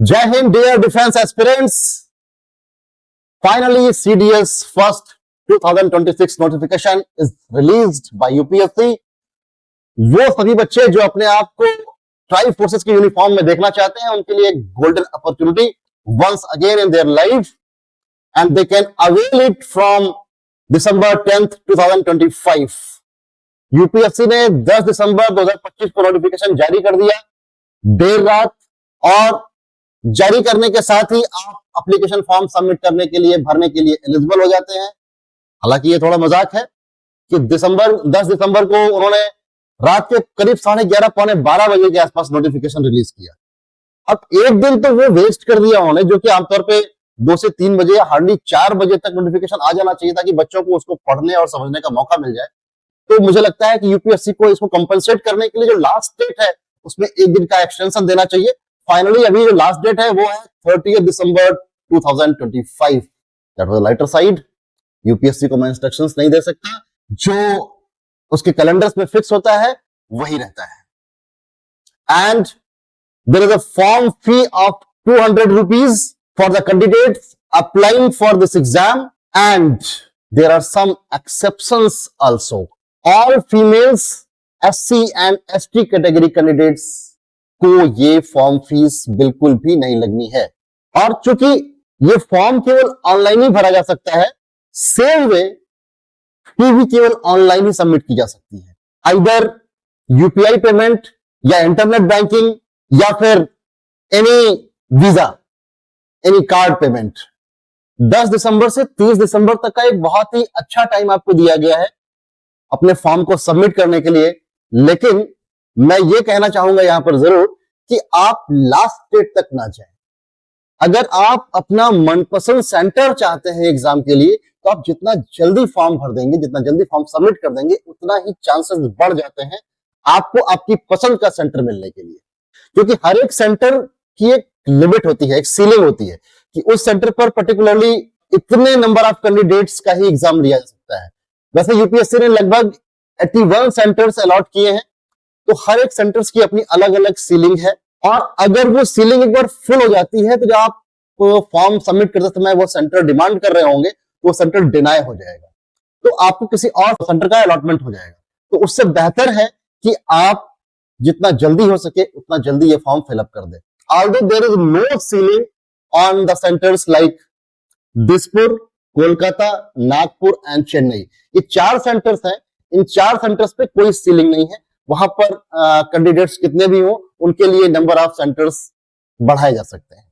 Jai Hind, dear defense aspirants. Finally, CDS first 2026 notification is released by UPSC. वो सभी बच्चे जो अपने आप को ट्राई फोर्सेस के यूनिफॉर्म में देखना चाहते हैं, उनके लिए एक golden opportunity once again in their life, and they can avail it from December 10th, 2025. UPSC ने 10 दिसंबर 2025 को नोटिफिकेशन जारी कर दिया देर रात, और जारी करने के साथ ही आप एप्लीकेशन फॉर्म सबमिट करने के लिए, भरने के लिए एलिजिबल हो जाते हैं। हालांकि ये थोड़ा मजाक है कि 10 दिसंबर को उन्होंने रात के करीब 11:30 पौने 12 बजे के आसपास नोटिफिकेशन रिलीज किया। अब एक दिन तो वो वेस्ट कर दिया उन्होंने, जो कि आमतौर पे 2 से 3 बजे या हार्डली 4 बजे तक नोटिफिकेशन आ जाना चाहिए, ताकि बच्चों को उसको पढ़ने और समझने का मौका मिल जाए। तो मुझे लगता है कि यूपीएससी को इसको कंपनसेट करने के लिए जो लास्ट डेट है उसमें एक दिन का एक्सटेंशन देना चाहिए। फाइनली अभी जो लास्ट डेट है वो है 30 दिसंबर 2025। That was lighter side. UPSC को मैं इंस्ट्रक्शंस नहीं दे सकता, जो उसके कैलेंडर्स में फिक्स होता है वही रहता है। And there is a form fee of 200 rupees for the candidates applying for this exam, and there are some exceptions also. All females, SC and ST category candidates को ये फॉर्म फीस बिल्कुल भी नहीं लगनी है। और चूंकि ये फॉर्म केवल ऑनलाइन ही भरा जा सकता है, सेम वे फी भी केवल ऑनलाइन ही सबमिट की जा सकती है। आइदर यूपीआई पेमेंट या इंटरनेट बैंकिंग या फिर any visa, any card payment. 10 दिसंबर से 30 दिसंबर तक का एक बहुत ही अच्छा टाइम आपको दिया गया है अपने फॉर्म को सबमिट करने के लिए। लेकिन मैं ये कहना चाहूंगा यहां पर जरूर कि आप लास्ट डेट तक ना जाएं। अगर आप अपना मनपसंद सेंटर चाहते हैं एग्जाम के लिए, तो आप जितना जल्दी फॉर्म भर देंगे, जितना जल्दी फॉर्म सबमिट कर देंगे, उतना ही चांसेस बढ़ जाते हैं आपको आपकी पसंद का सेंटर मिलने के लिए। क्योंकि हर एक सेंटर की एक लिमिट होती है, एक सीलिंग होती है कि उस सेंटर पर पर्टिकुलरली इतने नंबर ऑफ कैंडिडेट्स का ही एग्जाम लिया जा सकता है। वैसे यूपीएससी ने लगभग 81 सेंटर्स अलॉट किए हैं, तो हर एक सेंटर्स की अपनी अलग अलग सीलिंग है। और अगर वो सीलिंग एक बार फुल हो जाती है, तो जब आप फॉर्म सबमिट करते समय वो सेंटर डिमांड कर रहे होंगे, तो वो सेंटर डिनाई हो जाएगा, तो आपको किसी और सेंटर का अलॉटमेंट हो जाएगा। तो उससे बेहतर है कि आप जितना जल्दी हो सके उतना जल्दी ये फॉर्म फिलअप कर दें। Although there is no ceiling on the centers like Dispur, Kolkata, Nagpur and Chennai, ये 4 सेंटर्स हैं। इन 4 सेंटर्स पे कोई सीलिंग नहीं है। वहां पर कैंडिडेट्स कितने भी हो, उनके लिए नंबर ऑफ सेंटर्स बढ़ाए जा सकते हैं।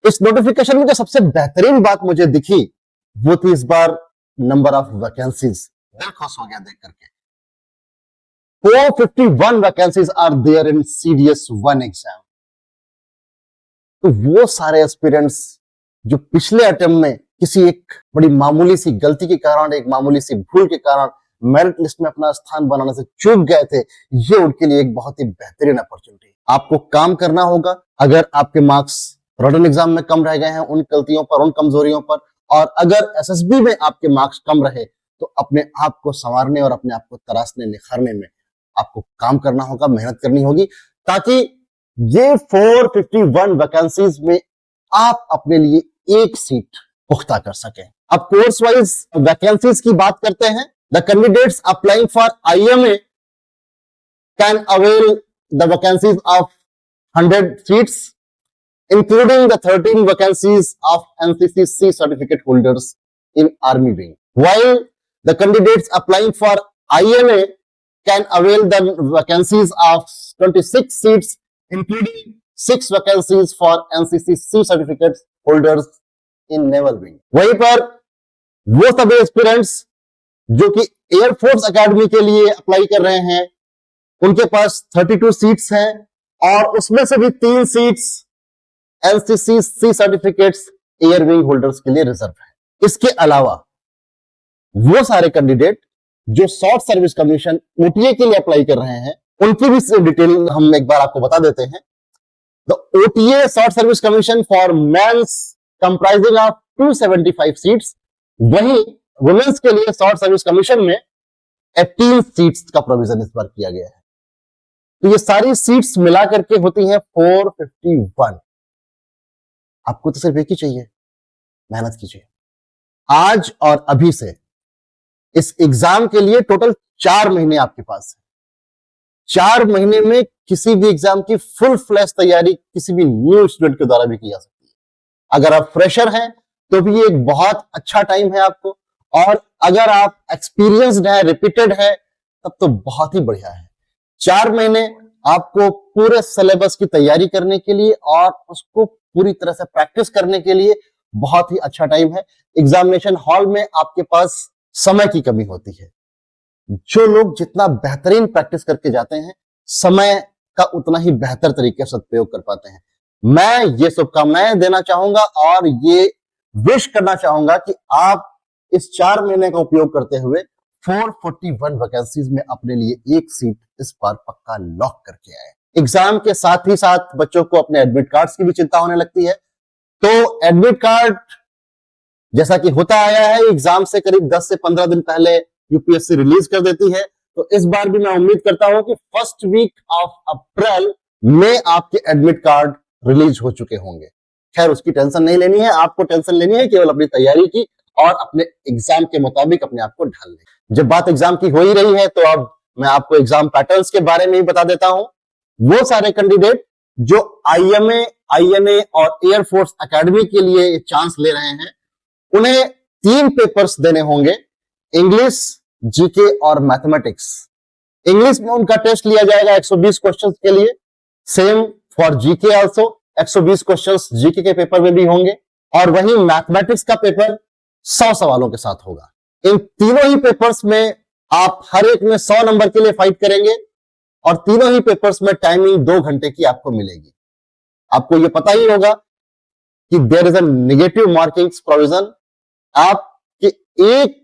इस नोटिफिकेशन में जो सबसे बेहतरीन बात मुझे दिखी वो थी इस बार नंबर ऑफ वैकेंसीज। दिल खुश हो गया देख करके। 451 vacancies are there in CDS 1 exam. तो वो सारे एस्पिरेंट्स जो पिछले अटेम्प्ट में किसी एक बड़ी मामूली सी गलती के कारण, एक मामूली सी भूल के कारण मेरिट लिस्ट में अपना स्थान बनाने से चूक गए थे, ये उनके लिए एक बहुत ही बेहतरीन अपॉर्चुनिटी। आपको काम करना होगा। अगर आपके मार्क्स रिटन एग्जाम में कम रह गए हैं उन गलतियों पर, उन कमजोरियों पर, और अगर एसएसबी में आपके मार्क्स कम रहे, तो अपने आप को संवारने और अपने आप को तराशने, निखारने में आपको काम करना होगा, मेहनत करनी होगी, ताकि ये 451 वैकेंसीज में आप अपने लिए एक सीट पुख्ता कर सकें। अब कोर्स वाइज वैकेंसीज की बात करते हैं। The candidates applying for IMA can avail the vacancies of 100 seats, including the 13 vacancies of NCC certificate holders in Army Wing. While the candidates applying for IMA can avail the vacancies of 26 seats, including 6 vacancies for NCC certificate holders in Naval Wing. वहीं पर वो सभी aspirants जो कि air force academy के लिए apply कर रहे हैं, उनके पास 32 सीट्स हैं, और उसमें से भी 3 seats NCC certificates air wing holders के लिए रिजर्व है। इसके अलावा वो सारे कैंडिडेट जो शॉर्ट सर्विस कमीशन OTA के लिए अप्लाई कर रहे हैं, उनकी भी डिटेल हम एक बार आपको बता देते हैं। The OTA short service commission for mens comprising of 275 seats, वहीं वुमेन्स के लिए शॉर्ट सर्विस कमीशन में 18 सीट्स का प्रोविजन इस बार किया गया है। तो ये सारी सीट्स मिला करके होती हैं 451। आपको तो सिर्फ एक ही चाहिए, मेहनत कीजिए। आज और अभी से इस एग्जाम के लिए टोटल 4 महीने आपके पास है। 4 महीने में किसी भी एग्जाम की फुल फ्लैश तैयारी किसी भी न्यू स्टूडेंट के द्वारा भी की जा सकती है। अगर आप फ्रेशर हैं तो भी ये एक बहुत अच्छा टाइम है आपको, और अगर आप एक्सपीरियंस्ड है, रिपीटेड है, तब तो बहुत ही बढ़िया है। 4 महीने आपको पूरे सिलेबस की तैयारी करने के लिए और उसको पूरी तरह से प्रैक्टिस करने के लिए बहुत ही अच्छा टाइम है। एग्जामिनेशन हॉल में आपके पास समय की कमी होती है। जो लोग जितना बेहतरीन प्रैक्टिस करके जाते हैं, समय का उतना ही बेहतर तरीके से सदुपयोग कर पाते हैं। मैं ये शुभकामनाएं देना चाहूंगा और ये विश करना चाहूंगा कि आप इस 4 महीने का उपयोग करते हुए 441 वैकेंसीज में अपने लिए एक सीट इस बार पक्का लॉक करके आए। एग्जाम के साथ ही साथ बच्चों को अपने एडमिट कार्ड्स की भी चिंता होने लगती है। तो एडमिट कार्ड जैसा कि होता आया है, एग्जाम से करीब 10 से 15 दिन पहले यूपीएससी रिलीज कर देती है। तो इस बार भी मैं उम्मीद करता हूं कि फर्स्ट वीक ऑफ अप्रैल में आपके एडमिट कार्ड रिलीज हो चुके होंगे। खैर, उसकी टेंशन नहीं लेनी है, आपको टेंशन लेनी है केवल अपनी तैयारी की और अपने एग्जाम के मुताबिक अपने आप को ढालने। जब बात एग्जाम की हो ही रही है तो अब मैं आपको एग्जाम पैटर्न्स के बारे में ही बता देता हूं। वो सारे कैंडिडेट जो आईएमए, आईएनए और एयरफोर्स एकेडमी के लिए चांस ले रहे हैं, उन्हें 3 पेपर्स देने होंगे, इंग्लिश, जीके और मैथमेटिक्स। इंग्लिश में उनका टेस्ट लिया जाएगा 120 क्वेश्चंस के लिए, same for GK also, 120 questions GK के पेपर में भी होंगे, और वहीं मैथमेटिक्स का पेपर 100 सवालों के साथ होगा। इन तीनों ही पेपर्स में आप हर एक में 100 नंबर के लिए फाइट करेंगे और तीनों ही पेपर्स में टाइमिंग 2 घंटे की आपको मिलेगी। आपको यह पता ही होगा कि there is a negative markings provision. आपके एक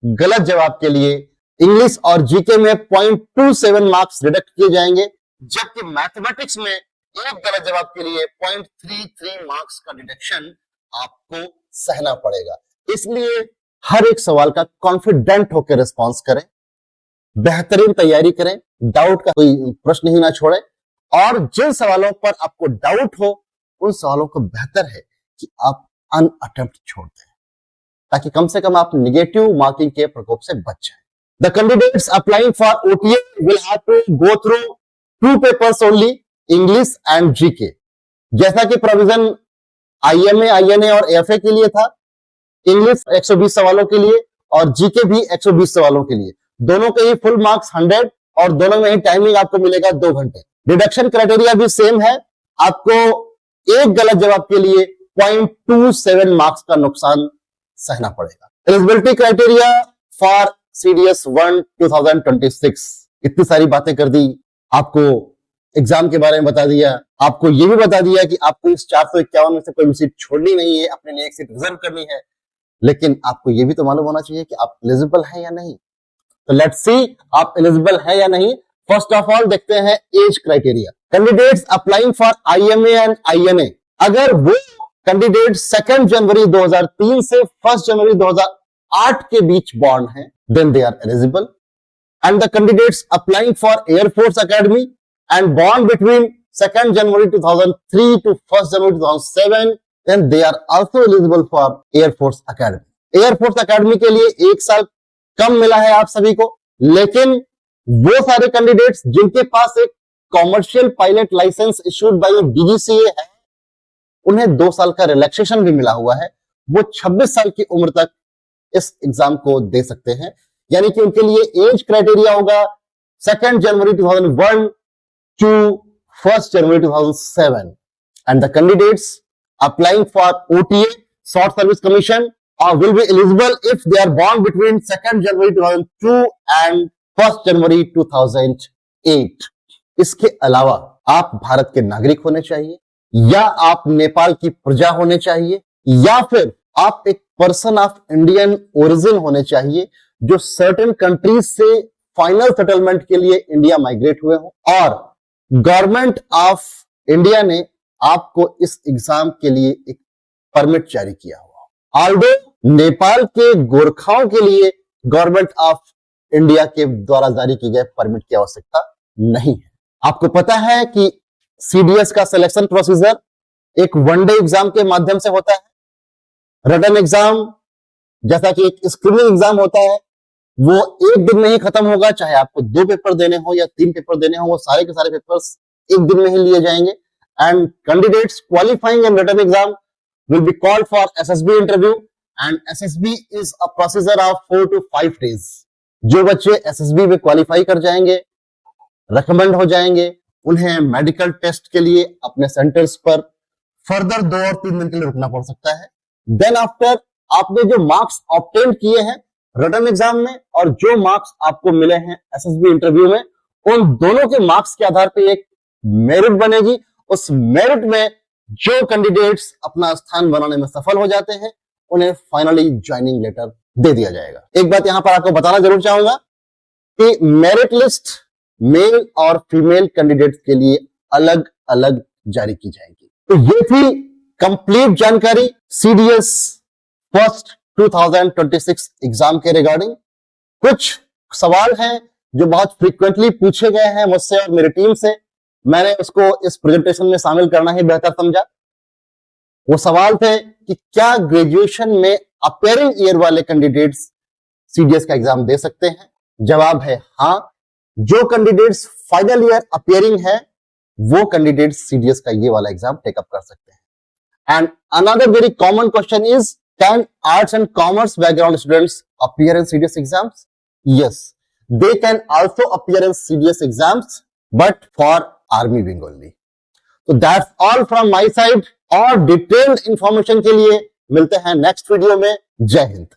गलत जवाब के लिए इंग्लिश और जीके में 0.27 मार्क्स डिडक्ट किए जाएंगे, जबकि मैथमेटिक्स में एक गलत जवाब के लिए 0.33 मार्क्स का डिडक्शन आपको सहना पड़ेगा। इसलिए हर एक सवाल का कॉन्फिडेंट होकर रिस्पॉन्स करें, बेहतरीन तैयारी करें, डाउट का कोई प्रश्न ही ना छोड़ें, और जिन सवालों पर आपको डाउट हो उन सवालों को बेहतर है कि आप अनअटेम्प्ट छोड़ दें, ताकि कम से कम आप नेगेटिव मार्किंग के प्रकोप से बच जाएं। The candidates applying for OTA will have to go through 2 papers only, English and GK। जैसा कि प्रोविजन आईएमए, आईएनए और एफए के लिए था, इंग्लिश 120 सवालों के लिए और जीके भी 120 सवालों के लिए, दोनों के ही फुल मार्क्स 100 और दोनों में ही टाइमिंग आपको मिलेगा 2 घंटे। डिडक्शन क्राइटेरिया भी सेम है, आपको एक गलत जवाब के लिए 0.27 मार्क्स का नुकसान सहना पड़ेगा। Eligibility criteria for CDS 1 2026। इतनी सारी बातें कर दी, आपको एग्जाम के बारे में बता दिया, आपको यह भी बता दिया कि आपको इस 451 में से कोई भी सीट छोड़नी नहीं है, अपने लिए एक सीट रिजर्व करनी है, लेकिन आपको यह भी तो मालूम होना चाहिए कि आप एलिजिबल हैं या नहीं। तो लेट्स सी आप एलिजिबल हैं या नहीं। फर्स्ट ऑफ ऑल देखते हैं age criteria. Candidates applying for IMA and INA, अगर वो कैंडिडेट 2 जनवरी 2003 से 1 जनवरी 2008 के बीच बॉर्न है, then they are eligible, and the candidates applying for Air Force Academy and born between 2nd January 2003 to 1st January 2007, then they are also eligible for Air Force Academy। Air Force Academy के लिए 1 साल कम मिला है आप सभी को, लेकिन वो सारे कैंडिडेट्स जिनके पास एक commercial pilot license issued by DGCA है, उन्हें 2 साल का रिलैक्सेशन भी मिला हुआ है। वो 26 साल की उम्र तक इस एग्जाम को दे सकते हैं, यानी कि उनके लिए एज क्राइटेरिया होगा 2 जनवरी 2001 to 1 January 2007, and the candidates applying for OTA, Short Service Commission, will be eligible if they are born between 2 January 2002 and 1 जनवरी 2008। इसके अलावा आप भारत के नागरिक होने चाहिए, या आप नेपाल की प्रजा होने चाहिए, या फिर आप एक पर्सन ऑफ इंडियन ओरिजिन होने चाहिए जो सर्टेन कंट्रीज से फाइनल सेटलमेंट के लिए इंडिया माइग्रेट हुए हो, और गवर्नमेंट ऑफ इंडिया ने आपको इस एग्जाम के लिए एक परमिट जारी किया हुआ। ऑल्दो नेपाल के गोरखाओं के लिए गवर्नमेंट ऑफ इंडिया के द्वारा जारी की गए परमिट की आवश्यकता नहीं है। आपको पता है कि सीडीएस का सिलेक्शन प्रोसीजर एक वनडे एग्जाम के माध्यम से होता है। रिटन एग्जाम जैसा कि एक स्क्रीनिंग एग्जाम होता है, वो एक दिन में ही खत्म होगा, चाहे आपको 2 पेपर देने हो या 3 पेपर देने हो, वो सारे के सारे पेपर्स एक दिन में ही लिए जाएंगे। And candidates qualifying in written exam will be called for SSB interview and SSB is a procedure of 4 to 5 days। जो बच्चे SSB में क्वालिफाई कर जाएंगे, रिकमेंड हो जाएंगे, उन्हें मेडिकल टेस्ट के लिए अपने सेंटर्स पर फर्दर 2 और 3 दिन के लिए रुकना पड़ सकता है। देन आफ्टर आपने जो मार्क्स ऑब्टेन किए हैं रिटन एग्जाम में और जो मार्क्स आपको मिले हैं SSB इंटरव्यू में, उन दोनों के मार्क्स के आधार पर एक मेरिट बनेगी। उस मेरिट में जो कैंडिडेट्स अपना स्थान बनाने में सफल हो जाते हैं, उन्हें फाइनली ज्वाइनिंग लेटर दे दिया जाएगा। एक बात यहां पर आपको बताना जरूर चाहूंगा कि मेरिट लिस्ट मेल और फीमेल कैंडिडेट्स के लिए अलग अलग जारी की जाएगी। तो ये थी कंप्लीट जानकारी सीडीएस फर्स्ट 2026 एग्जाम के रिगार्डिंग। कुछ सवाल हैं जो बहुत फ्रीक्वेंटली पूछे गए हैं मुझसे और मेरी टीम से, मैंने उसको इस प्रेजेंटेशन में शामिल करना ही बेहतर समझा। वो सवाल थे कि क्या ग्रेजुएशन में अपीयरिंग ईयर वाले कैंडिडेट्स सीडीएस का एग्जाम दे सकते हैं? जवाब है हाँ। जो कैंडिडेट्स फाइनल ईयर अपीयरिंग है, वो कैंडिडेट्स सीडीएस का ये वाला एग्जाम टेकअप कर सकते हैं। And another very common question is, can arts and commerce background students appear in CDS exams? Yes, they can also appear in CDS exams, but for army wing only. तो that's all from my side. और detailed information के लिए मिलते हैं next video में। जय हिंद।